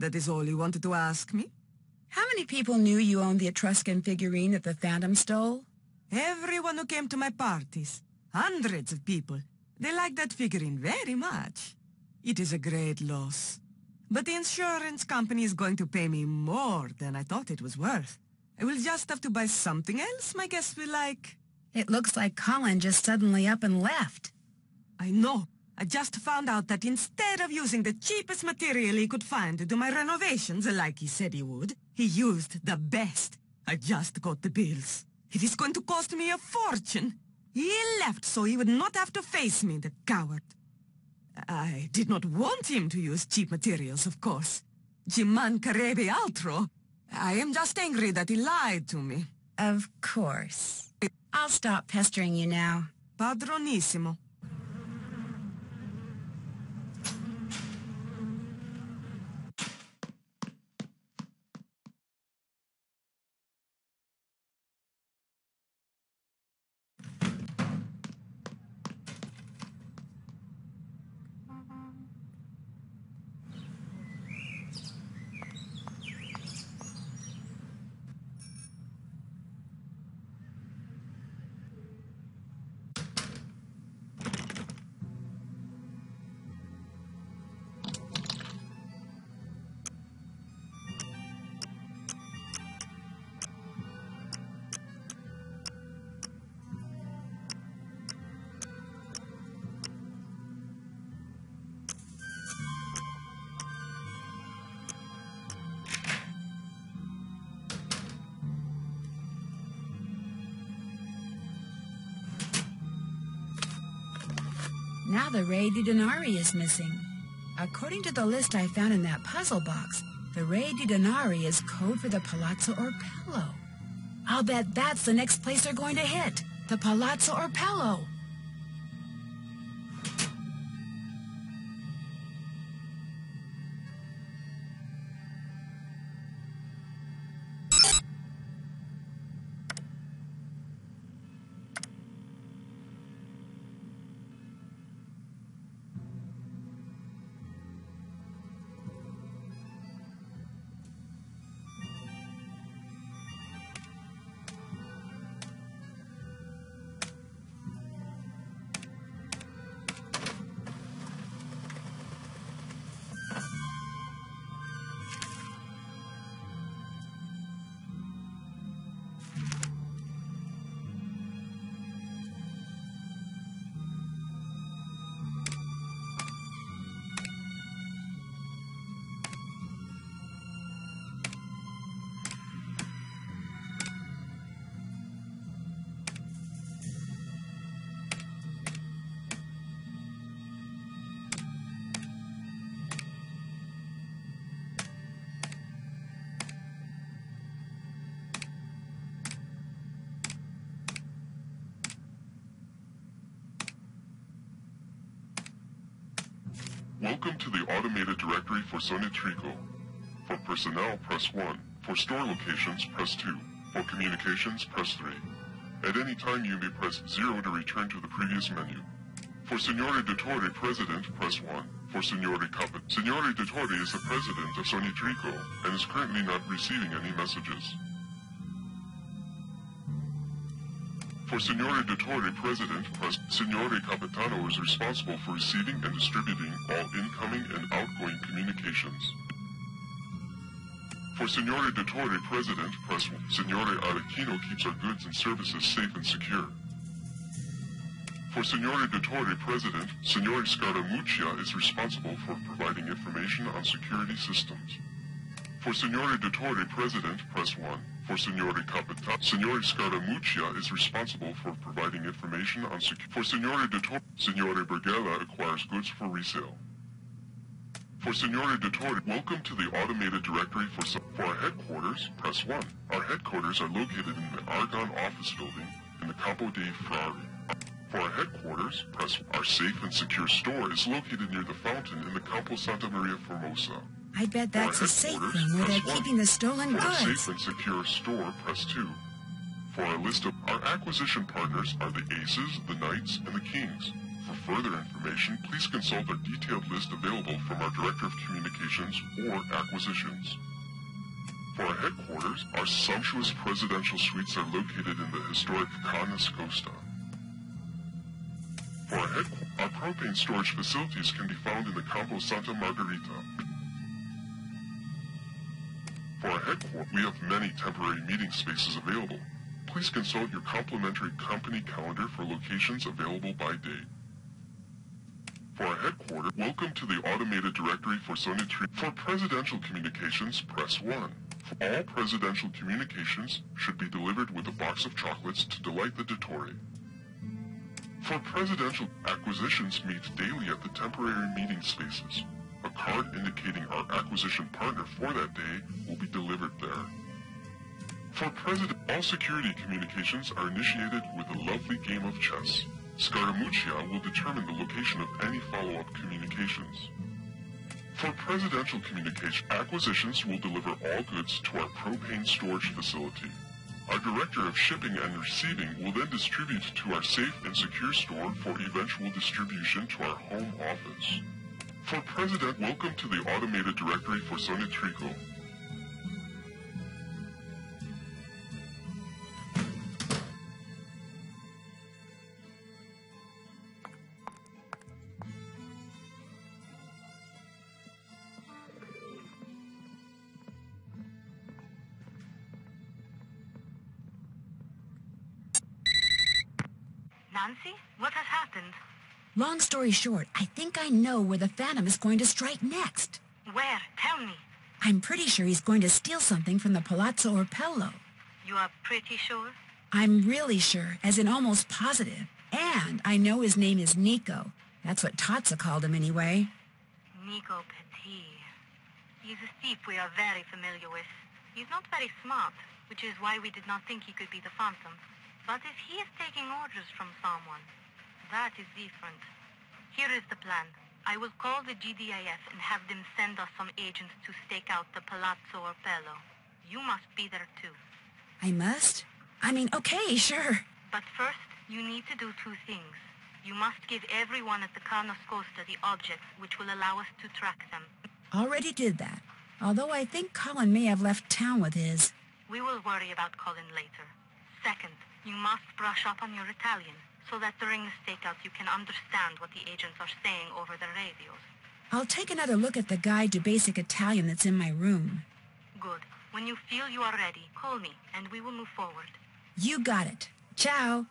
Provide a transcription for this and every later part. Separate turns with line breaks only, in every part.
That is all you wanted to ask me?
How many people knew you owned the Etruscan figurine that the Phantom stole?
Everyone who came to my parties. Hundreds of people. They like that figurine very much. It is a great loss. But the insurance company is going to pay me more than I thought it was worth. I will just have to buy something else my guests will like.
It looks like Colin just suddenly up and left.
I know. I just found out that instead of using the cheapest material he could find to do my renovations like he said he would, he used the best. I just got the bills. It is going to cost me a fortune. He left so he would not have to face me, the coward. I did not want him to use cheap materials, of course. Ci mancherebbe altro. I am just angry that he lied to me.
Of course. I'll stop pestering you now.
Padronissimo.
Now the Re di Denari is missing. According to the list I found in that puzzle box, the Re di Denari is code for the Palazzo Orpello. I'll bet that's the next place they're going to hit, the Palazzo Orpello.
Welcome to the automated directory for Sonitrico. For personnel, press 1. For store locations, press 2. For communications, press 3. At any time you may press 0 to return to the previous menu. For Signore Dottore, President, press 1. For Signore Caput. Signore Dottore is the President of Sonitrico and is currently not receiving any messages. For Signore Dottore, President, press Signore Capitano is responsible for receiving and distributing all incoming and outgoing communications. For Signore Dottore, President, press 1. Signore Arlecchino keeps our goods and services safe and secure. For Signore Dottore, President, Signore Scaramuccia is responsible for providing information on security systems. For Signore Dottore, President, press 1. For Signore Capitano, Signore Scaramuccia is responsible for providing information on security. For Signore Dottore, Signore Bergella acquires goods for resale. For Signore Dottore, welcome to the automated directory for our headquarters, press 1. Our headquarters are located in the Argonne office building in the Campo dei Frari. For our headquarters, press 1. Our safe and secure store is located near the fountain in the Campo Santa Maria Formosa.
I bet that's a safe thing where they're keeping the stolen goods.
For our safe and secure store, press 2. For our list of our acquisition partners are the Aces, the Knights, and the Kings. For further information, please consult our detailed list available from our Director of Communications or Acquisitions. For our headquarters, our sumptuous presidential suites are located in the historic Canas Costa. For our propane storage facilities can be found in the Campo Santa Margarita. For our headquarters, we have many temporary meeting spaces available. Please consult your complimentary company calendar for locations available by date. For our headquarters, welcome to the automated directory for Sonitri. For presidential communications, press 1. For all presidential communications should be delivered with a box of chocolates to delight the Dottore. For presidential acquisitions, meet daily at the temporary meeting spaces. A card indicating our acquisition partner for that day will be delivered there. For all security communications are initiated with a lovely game of chess. Scaramuccia will determine the location of any follow-up communications. For presidential communication, acquisitions will deliver all goods to our propane storage facility. Our Director of Shipping and Receiving will then distribute to our safe and secure store for eventual distribution to our home office. For President, welcome to the automated directory for Sonitrico.
Nancy, what has happened?
Long story short, I think I know where the Phantom is going to strike next.
Where? Tell me.
I'm pretty sure he's going to steal something from the Palazzo Orpello.
You are pretty sure?
I'm really sure, as in almost positive. And I know his name is Nico. That's what Tatsa called him anyway.
Nico Petit. He's a thief we are very familiar with. He's not very smart, which is why we did not think he could be the Phantom. But if he is taking orders from someone, that is different. Here is the plan. I will call the GDIF and have them send us some agents to stake out the Palazzo Orpello. You must be there too.
I must? I mean, okay, sure.
But first, you need to do two things. You must give everyone at the Canas Costa the objects which will allow us to track them.
Already did that. Although I think Colin may have left town with his.
We will worry about Colin later. Second, you must brush up on your Italian, so that during the stakeout you can understand what the agents are saying over the radios.
I'll take another look at the guide to basic Italian that's in my room.
Good. When you feel you are ready, call me, and we will move forward.
You got it. Ciao.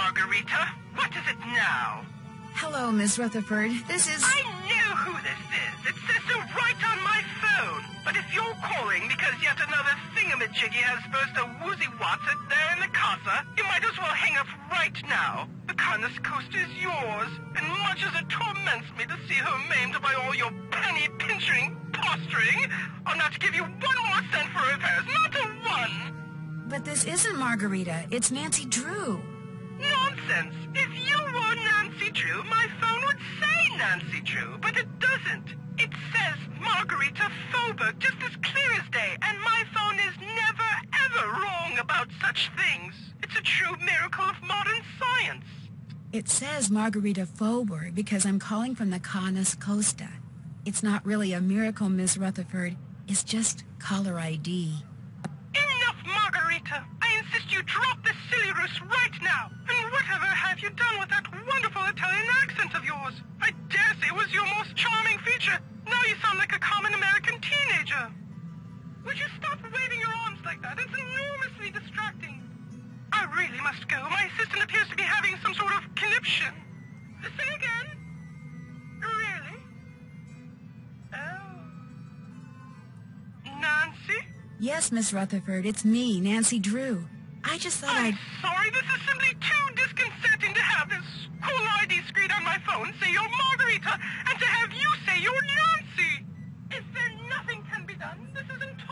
Margarita, what is it now?
Hello, Miss Rutherford. This is...
I know who this is. It says so right on my phone. But if you're calling because yet another thingamajiggy has burst a woozy-watsit there in the casa, you might as well hang up right now. The Canas Costa is yours, and much as it torments me to see her maimed by all your penny-pinching posturing, I'll not give you one more cent for repairs, not a one!
But this isn't Margarita. It's Nancy Drew.
Nonsense! If you were Nancy Drew, my phone would say Nancy Drew, but it doesn't. It says Margarita Faubourg just as clear as day, and my phone is never, ever wrong about such things. It's a true miracle of modern science.
It says Margarita Faubourg because I'm calling from the Canas Costa. It's not really a miracle, Miss Rutherford. It's just caller ID.
Enough, Margarita. I insist you you drop this silly ruse right now. And whatever have you done with that wonderful Italian accent of yours? I dare say it was your most charming feature. Now you sound like a common American teenager. Would you stop waving your arms like that? It's enormously distracting. I really must go. My assistant appears to be having some sort of conniption. Say again? Really? Oh. Nancy?
Yes, Miss Rutherford, it's me, Nancy Drew. I just thought
I'm sorry, this is simply too disconcerting to have this cool ID screen on my phone say you're Margarita, and to have you say you're Nancy. Is there nothing can be done? This is intolerable.